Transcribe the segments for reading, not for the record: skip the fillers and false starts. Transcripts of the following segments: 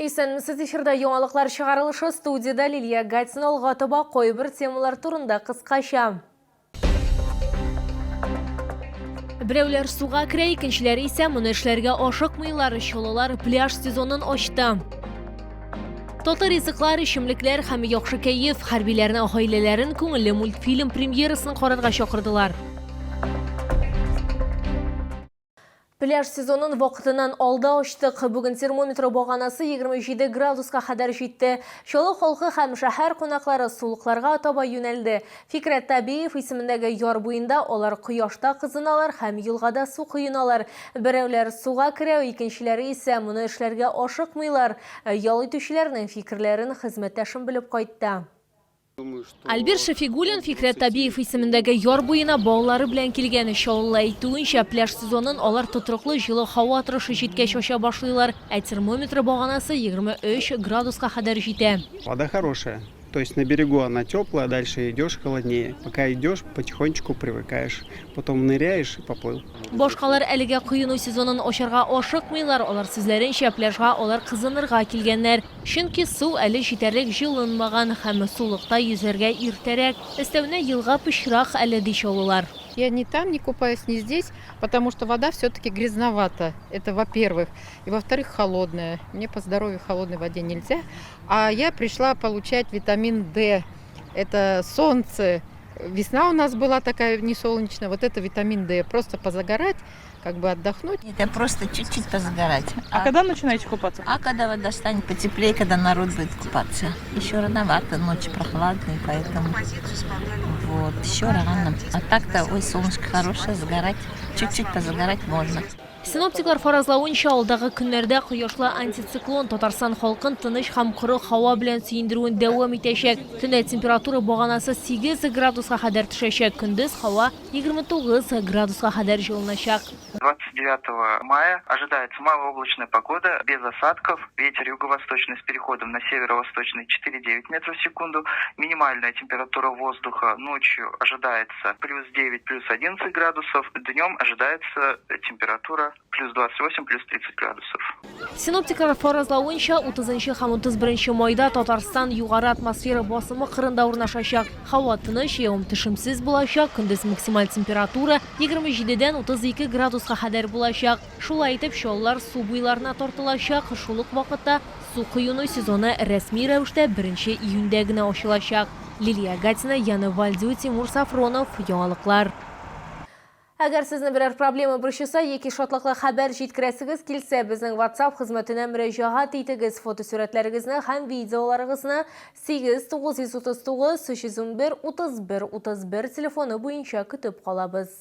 Исәнмесез, эфирда яңалыклар чыгарылышы, студияда Лилия Гатина алга таба койбер темалар турында кыскача. Біреулер суга керә, икенчеләре исә моны эшләргә ашыкмыйлар, чолалар пляж сезонын ачты. Татар ризыклар, ичемлекләр һәм яхшы кәеф хәрбиләрне, гаиләләрен күңелле мультфильм премьерасын карарга чакырдылар. Пляж сезонын вакытынан алда ачтык. Бүген термометр баганасы 27 градуска кадәр җитте. Чолы халкы һәм шәһәр кунаклары сулыкларга таба юнәлде. Фикрәт Табиев исемендәге яр буенда алар кояшта кызыналар һәм елгада су коеналар. Берәүләр суга керә, икенчеләре исә моны эшләргә ашыкмыйлар. Ял итүчеләрнең фикерләрен хезмәттәшем белеп кайтты. Альбер Шафигулин Фикрәт Табиев исемендәге яр буена балалары белән килгән. Шаулла әйтүенчә, пляж сезонын алар тотрыклы җылы һава торышы җиткәч ача башлыйлар. Термометр баганасы 23 градуска кадәр җитә. Вода хорошая. То есть на берегу она теплая, дальше идешь холоднее. Пока идешь, потихонечку привыкаешь. Потом ныряешь и поплыл. Башкалар әлегә коену сезонын ачарга ашыкмыйлар. Алар сүзләренчә, пляжга алар кызынырга килгәннәр. Чөнки су әле җитәрлек җылынмаган һәм сулыкта йөзәргә иртәрәк. Өстәвенә елга пычрак әле ди чалулар. Я ни там не купаюсь, ни здесь, потому что вода все-таки грязновата. Это во-первых. И во-вторых, холодная. Мне по здоровью в холодной воде нельзя. А я пришла получать витамин D. Это солнце. Весна у нас была такая не солнечная. Вот это витамин D. Просто позагорать, как бы отдохнуть. Это просто чуть-чуть позагорать. А когда начинаете купаться? А когда вода станет потеплее, когда народ будет купаться. Еще рановато, ночи прохладные, поэтому вот, еще рано. А так-то, ой, солнышко хорошее, загорать, чуть-чуть позагорать можно. Синоптиклар фаразлавынча, алдагы көннәрдә кояшлы антициклон Татарстан халкын тыныч һәм коры һава белән сөендерүен дәвам итәчәк. Төндә температура баганасы 8 градуска кадәр төшәчәк. Көндез һава 29 градуска кадәр җылыначак. 29 мая ожидается малооблачная погода, без осадков. Ветер юго-восточный с переходом на северо-восточный 4,9 метров в секунду. Минимальная температура воздуха ночью ожидается плюс 9, плюс 11 градусов. Днем ожидается температура плюс 28, плюс 30 градусов. Синоптиклар фаразлавынча, 30 һәм 31 майда Татарстан югары атмосфера басымы кырында урнашачак. Һава тыныч, явым-төшемсез булачак. Көндез максималь температура 27дән 32 градуска кадәр булачак. Шулай итеп, чаллар су буйларына тартылачак. Шул ук вакытта су коену сезоны рәсми рәвештә 1 июньдә генә ачылачак. Лилия Гатина, Яна Вальдю, Тимур Сафронов, яңалыклар. Әгәр сезне берәр проблема борчыса, яки шатлыклы хәбәр җиткерәсегез килсә, безнең WhatsApp хезмәтенә мөрәҗәгать итегез. Фотосурәтләрегезне һәм видеоларыгызны 8939 311 31 31 телефоны буенча көтеп калабыз.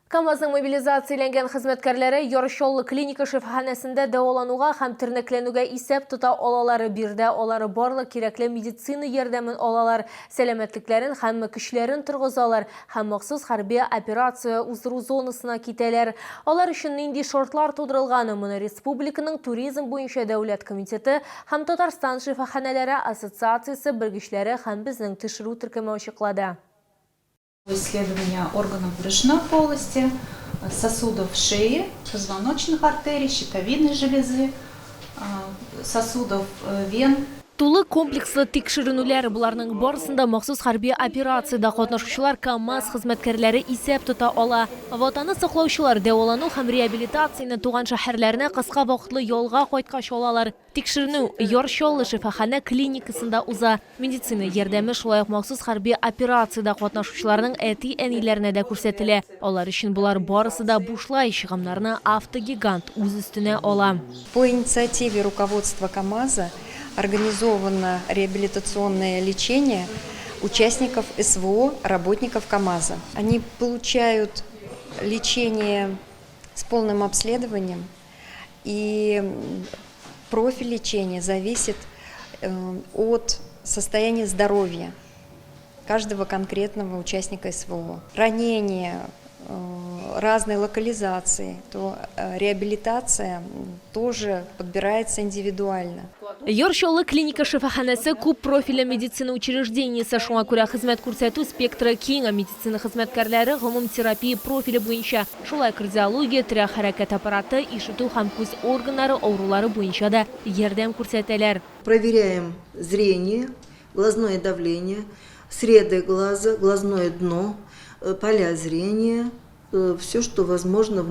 КамАЗның мобилизацияләнгән хезмәткәрләре Ярышаллы клиника шифаханәсендә дәвалануга һәм тернәкләнүгә исәп тота алалары. Бирдә алары барлык кирәкле медицина ярдәмен алалар, сәламәтлекләрен һәм көчләрен торгызалар һәм махсус хәрби операция уздыру зонасына китәләр. Алар өчен нинди шартлар тудырылганы моны республиканың туризм буенча дәүләт комитеты һәм Татарстан шифаханәләре ассоциациясе белгечләре һәм безнең тикшерү төркеме ачыклады. Исследования органов брюшной полости, сосудов шеи, позвоночных артерий, щитовидной железы, сосудов вен. Тулы комплекслы тикшеренүләр, буларның барысында махсус хәрби операциядә катнашучылар КамАЗ хезмәткәрләре исәп тота ала. Ватанны саклаучылар дәвалану һәм реабилитацияне туган шәһәрләренә кыска вакытлы ялга кайткач алалар. Тикшеренү Ярышаллы шифаханә клиникасында уза. Медицина ярдәме шулай ук махсус хәрби операциядә катнашучыларның әти-әниләренә дә күрсәтелә. Алар өчен булар барысы да бушлай, чыгымнарны автогигант үз өстенә ала. По инициативе руководства КамАЗа организовано реабилитационное лечение участников СВО, работников КамАЗа. Они получают лечение с полным обследованием, и профиль лечения зависит от состояния здоровья каждого конкретного участника СВО. Ранения, разной локализации, то реабилитация тоже подбирается индивидуально. Йоршолы клиника шифаханасы күп профилі медицина учреждениесі шуңа күрә хезмәт күрсәтү спектры киң медицина хезмәткәрләре гомум терапия профиле буенча. Шулай кардиология, тирә хәрәкәт аппараты, ишетү һәм күз органнары авырулары буенча да ярдәм күрсәтәләр. Проверяем зрение, глазное давление, среды глаза, глазное дно, поля зрения, все, что возможно в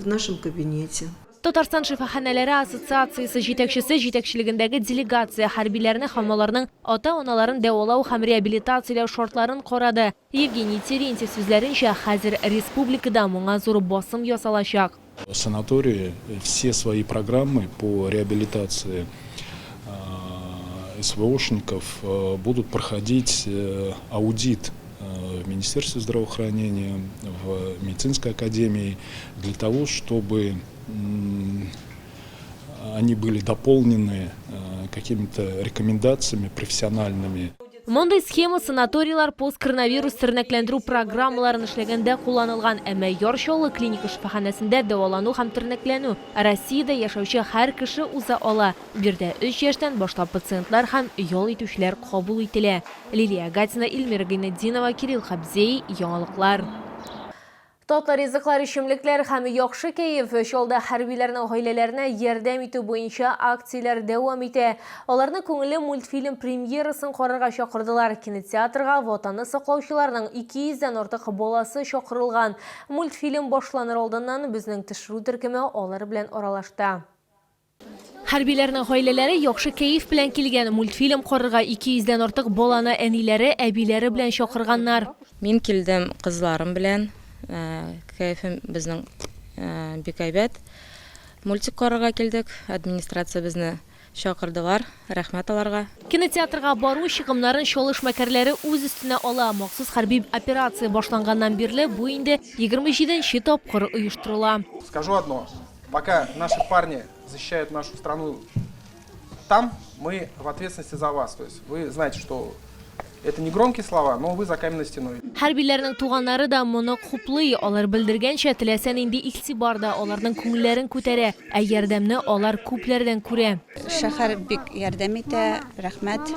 нашем кабинете. Татарстан шифаханәләре ассоциациясе җитәкчесе җитәкчелегендәге делегация хәрбиләрне һәм аларның ата-аналарын дәвалау һәм реабилитацияләу шартларын карады. Евгений Терентьев сүзләренчә, хәзер республикада моңа зур басым ясалачак. Санатории все свои программы по реабилитации СВОшников будут проходить аудит в Министерстве здравоохранения, в медицинской академии, для того, чтобы они были дополнены какими-то рекомендациями профессиональными. Мондай схема санаторийлар пост-коронавирус тернәкләндерү программаларын эшләгәндә кулланылган, әмма Йоршолы клиника шифаханәсендә дәвалану һәм тернәкләнү Россиядә яшәүче һәр кеше уза ала. Бирдә 3 яшьтән башлап пациентлар һәм ял итүчеләр кабул ителә. Лилия Гатина, Эльмира Гайнетдинова, Кирилл Хабзей, яңалыклар. Татлы ризыклар, ичемлекләр һәм яхшы кәеф шулда хәрбиләрнең гаиләләренә ярдәм итү буенча акцияләр дәвам итә. Аларны күңелле мультфильм премьерасын карарга чакырдылар. Кинотеатрга ватанны саклаучыларның 200-дән артык баласы чакырылган. Мультфильм башланыр алдыннан безнең төшерү төркеме алар белән аралашты. Хәрбиләрнең гаиләләре яхшы кәеф белән килгән. Мультфильм карарга 200-дән артык баланы әниләре, әбиләре белән чакырганнар. Мин килдем кызларым белән. Кәефем безнең бик әйбәт. Мультик карарга килдек. Администрация безне чакырдылар. Рәхмәт аларга. Кинотеатрга бару чыгымнарын чалыш мәкәрләре үз өстенә ала. Махсус хәрби операция башланганнан бирле бу инде 27-нче тапкыр оештырыла. Скажу одно. Пока наши парни защищают нашу страну там, мы в ответственности за вас. То есть вы знаете, что это не громкие слова, но вы за каменной стеной. Хәрбиләрнең туганнары да моны хуплый. Алар белдергәнчә, теләсән инде игътибарда аларның күңелләрен күтәрә, ә ярдәмне алар күпләрдән күрә. Шәһәр бик ярдәм итә, рәхмәт.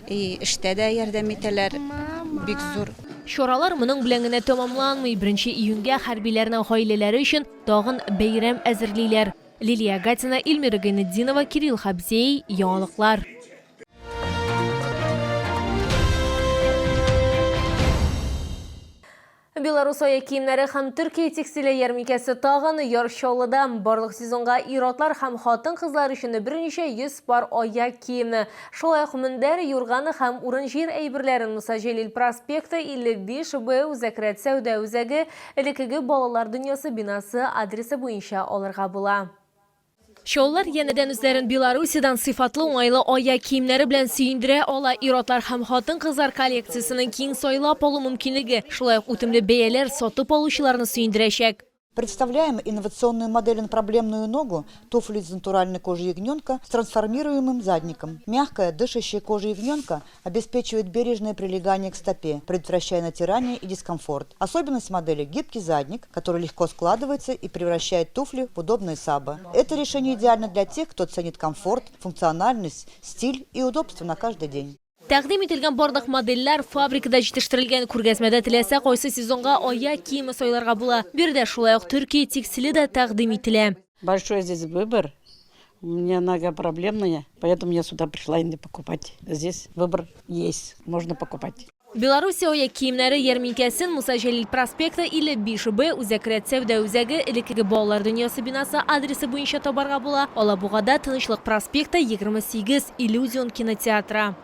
Эштә дә ярдәм итәләр, бик зур. Чаралар моның белән генә тәмамланмый. 1 июньгә хәрбиләрнең гаиләләре өчен тагын бәйрәм әзерлиләр. Лилия Гатина, Эльмира Гайнетдинова, Кирилл Хабзей, яңалыклар. Беларусь аяк киемнәре һәм Төркия текстиле ярминкәсе тагын Йоршолыда барлык сезонга ир-атлар һәм хатын-кызлар өчен берничә 100 пар аяк киеме. Шулай ук мендәр, юрганы һәм урын җир әйберләрен Муса Җәлил проспекты 55Б Үзәкрәт сәүдә үзәге элекеге балалар дөньясы бинасы адресы буенча алырга була. Шоулар янәдән үзләрен Беларусидан сыйфатлы уңайлы аяк киемнәре белән сөендерә ала. Ир-атлар һәм хатын-кызлар коллекциясының киң сайлап алу мөмкинлеге, шулай ук үтемле бәяләр сатып алучыларны сөендерәчәк. Представляем инновационную модель на проблемную ногу, туфли из натуральной кожи ягненка с трансформируемым задником. Мягкая, дышащая кожа ягненка обеспечивает бережное прилегание к стопе, предотвращая натирание и дискомфорт. Особенность модели – гибкий задник, который легко складывается и превращает туфли в удобные сабы. Это решение идеально для тех, кто ценит комфорт, функциональность, стиль и удобство на каждый день. Тәкъдим ителгән барлык моделләр фабрикада җитештерелгән. Күргәзмәдә теләсә кайсы сезонга аяк киеме сайларга була. Бирдә шулай ук Төркия текстиле дә тәкъдим ителә. Большой здесь выбор. У меня нога проблемная, поэтому я сюда пришла инде покупать. Здесь выбор есть, можно покупать. Беларусь аяк киемнәре ярминкәсен Муса Җәлил проспекты 55Б Үзәкрәт сәүдә үзәге элекеге балалар дөньясы бинасы адресы буенча табарга була. Алабугада Тынычлык проспекты 28 Иллюзион кинотеатры.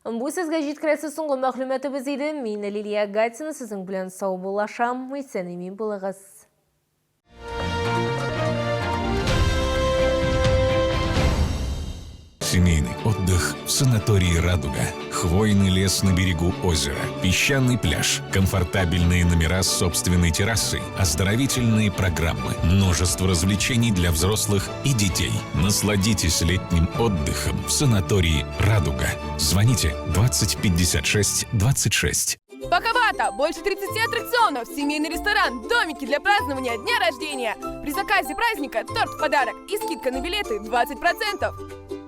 Бу сезгә җиткерәсе соңгы мәгълүматыбыз иде. Мин Лилия Гатина, сезнең белән сау булашам. Исән-имин булыгыз. Семейный отдых в санатории «Радуга». Хвойный лес на берегу озера, песчаный пляж, комфортабельные номера с собственной террасой, оздоровительные программы, множество развлечений для взрослых и детей. Насладитесь летним отдыхом в санатории «Радуга». Звоните 20 56 26. Паковато! Больше 30 аттракционов, семейный ресторан, домики для празднования дня рождения. При заказе праздника торт в подарок и скидка на билеты 20%.